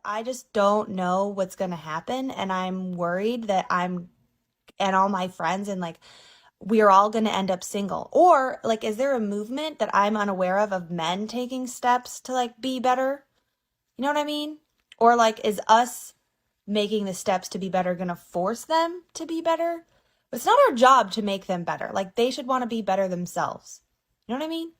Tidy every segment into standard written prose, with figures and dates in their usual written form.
I just don't know what's going to happen. And I'm worried that I'm and all my friends and like we're all going to end up single. Or like, is there a movement that I'm unaware of men taking steps to like be better? You know what I mean? Or like, is us making the steps to be better going to force them to be better? It's not our job to make them better. Like, they should want to be better themselves. You know what I mean?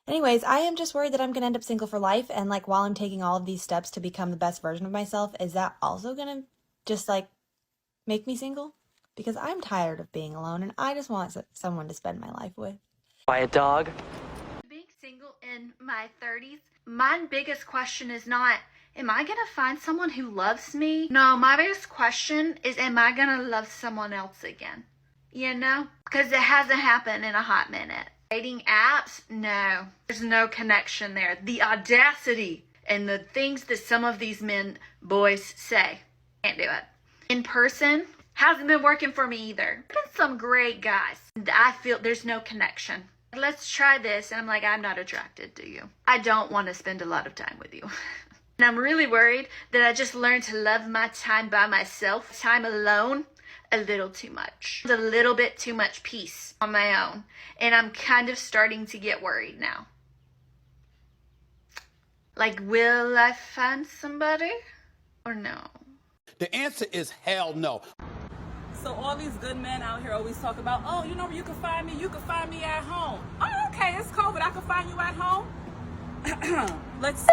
Anyways, I am just worried that I'm going to end up single for life. And like, while I'm taking all of these steps to become the best version of myself, is that also going to just like make me single? Because I'm tired of being alone and I just want someone to spend my life with. Buy a dog. Being single in my 30s, my biggest question is not, am I gonna find someone who loves me? No, my biggest question is, am I gonna love someone else again? You know? Because it hasn't happened in a hot minute. Dating apps? No. There's no connection there. The audacity and the things that some of these boys say. Can't do it. In person? Hasn't been working for me either. Been some great guys. I feel there's no connection. Let's try this. And I'm like, I'm not attracted to you. I don't want to spend a lot of time with you. And I'm really worried that I just learned to love my time by myself. Time alone, a little too much. A little bit too much peace on my own. And I'm kind of starting to get worried now. Like, will I find somebody or no? The answer is hell no. So all these good men out here always talk about, oh, you know where you can find me? You can find me at home. Oh, okay, it's COVID. I can find you at home. Let's see.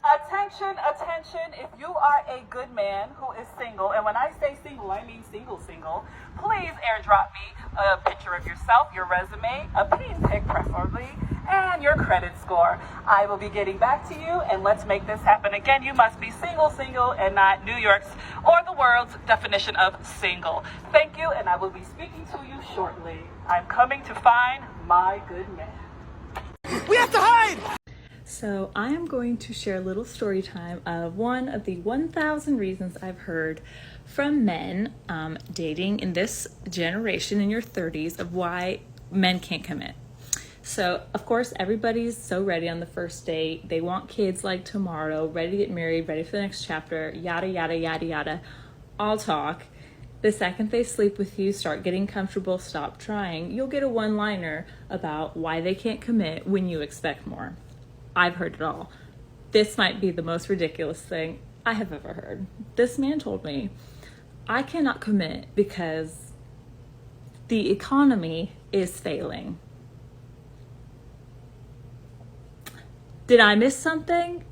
Attention, attention. If you are a good man who is single, and when I say single, I mean single, please airdrop me a picture of yourself, your resume, a pin pic preferably, and your credit score. I will be getting back to you, and let's make this happen. Again, you must be single, and not New York's or the world's definition of single. Thank you, and I will be speaking to you shortly. I'm coming to find my good man. We have to hide! So I am going to share a little story time of one of the 1,000 reasons I've heard from men dating in this generation in your 30s of why men can't commit. So, of course, everybody's so ready on the first date. They want kids like tomorrow, ready to get married, ready for the next chapter, yada, yada, yada, yada. All talk. The second they sleep with you, start getting comfortable, stop trying, you'll get a one-liner about why they can't commit when you expect more. I've heard it all. This might be the most ridiculous thing I have ever heard. This man told me, I cannot commit because the economy is failing. Did I miss something?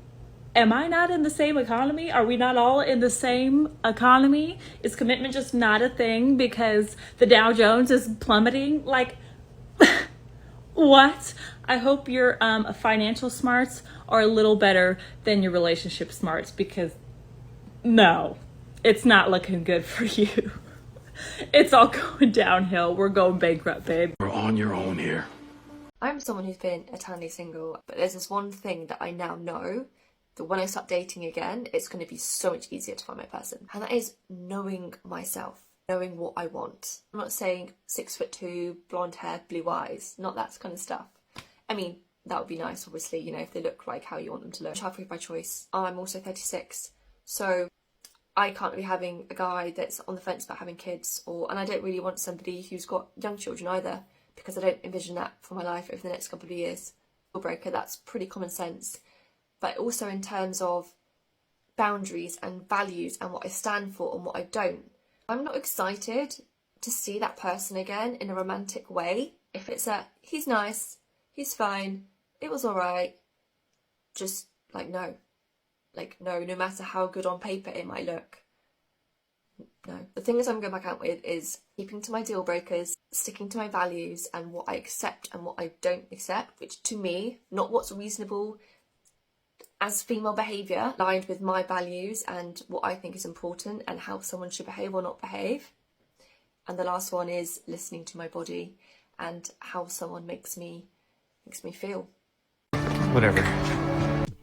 Am I not in the same economy? Are we not all in the same economy? Is commitment just not a thing because the Dow Jones is plummeting? Like, what? I hope your financial smarts are a little better than your relationship smarts, because no, it's not looking good for you. It's all going downhill. We're going bankrupt, babe. You're on your own here. I'm someone who's been eternally single, but there's this one thing that I now know, that when I start dating again, it's going to be so much easier to find my person. And that is knowing myself, knowing what I want. I'm not saying 6'2", blonde hair, blue eyes, not that kind of stuff. I mean, that would be nice, obviously, you know, if they look like how you want them to look. Child-free by choice. I'm also 36, so I can't be having a guy that's on the fence about having kids, and I don't really want somebody who's got young children either, because I don't envision that for my life over the next couple of years. Deal breaker, that's pretty common sense. But also in terms of boundaries and values and what I stand for and what I don't. I'm not excited to see that person again in a romantic way. If it's he's nice, he's fine, it was alright, just like no. Like no matter how good on paper it might look. No. The thing is I'm going back out with is keeping to my deal breakers, sticking to my values and what I accept and what I don't accept, which to me, not what's reasonable as female behaviour, aligned with my values and what I think is important and how someone should behave or not behave. And the last one is listening to my body and how someone makes me feel. Whatever.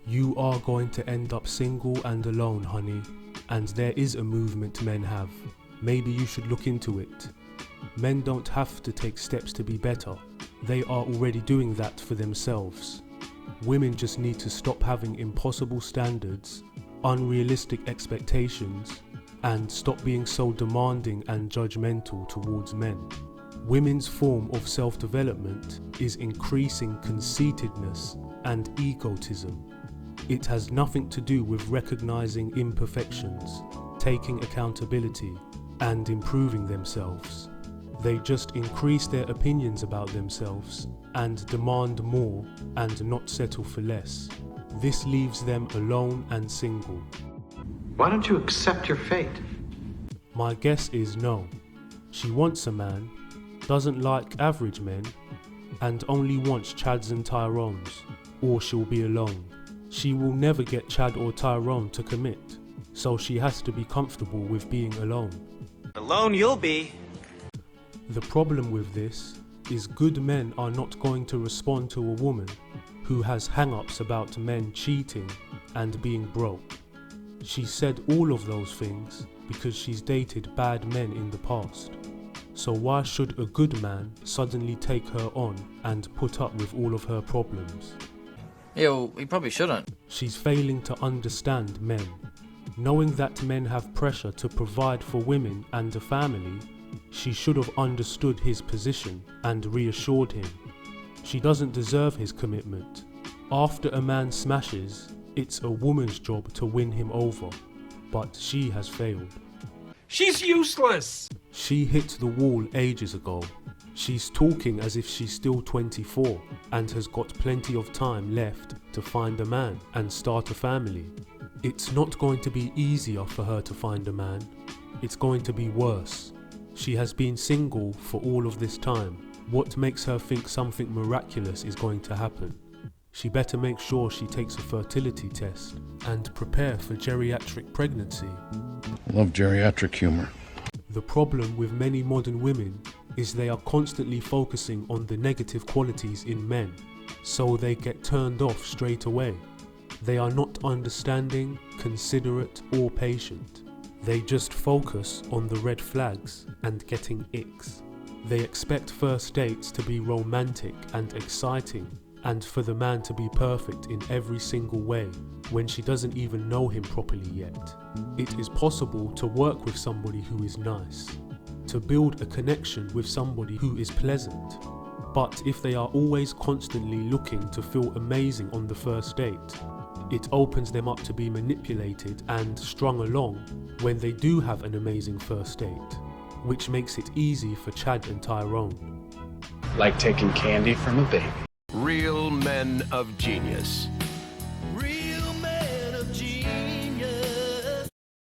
You are going to end up single and alone, honey. And there is a movement men have. Maybe you should look into it. Men don't have to take steps to be better. They are already doing that for themselves. Women just need to stop having impossible standards, unrealistic expectations, and stop being so demanding and judgmental towards men. Women's form of self-development is increasing conceitedness and egotism. It has nothing to do with recognizing imperfections, taking accountability, and improving themselves. They just increase their opinions about themselves and demand more and not settle for less. This leaves them alone and single. Why don't you accept your fate? My guess is no. She wants a man, doesn't like average men, and only wants Chads and Tyrones, or she'll be alone. She will never get Chad or Tyrone to commit, so she has to be comfortable with being alone. Alone you'll be. The problem with this is good men are not going to respond to a woman who has hang-ups about men cheating and being broke. She said all of those things because she's dated bad men in the past. So why should a good man suddenly take her on and put up with all of her problems? Yeah, well, he probably shouldn't. She's failing to understand men. Knowing that men have pressure to provide for women and a family, she should have understood his position and reassured him. She doesn't deserve his commitment. After a man smashes, it's a woman's job to win him over, but she has failed. She's useless! She hit the wall ages ago. She's talking as if she's still 24 and has got plenty of time left to find a man and start a family. It's not going to be easier for her to find a man. It's going to be worse. She has been single for all of this time. What makes her think something miraculous is going to happen? She better make sure she takes a fertility test and prepare for geriatric pregnancy. I love geriatric humor. The problem with many modern women is they are constantly focusing on the negative qualities in men, so they get turned off straight away. They are not understanding, considerate, or patient. They just focus on the red flags and getting icks. They expect first dates to be romantic and exciting, and for the man to be perfect in every single way, when she doesn't even know him properly yet. It is possible to work with somebody who is nice, to build a connection with somebody who is pleasant. But if they are always constantly looking to feel amazing on the first date, it opens them up to be manipulated and strung along when they do have an amazing first date, which makes it easy for Chad and Tyrone. Like taking candy from a baby. Real men of genius.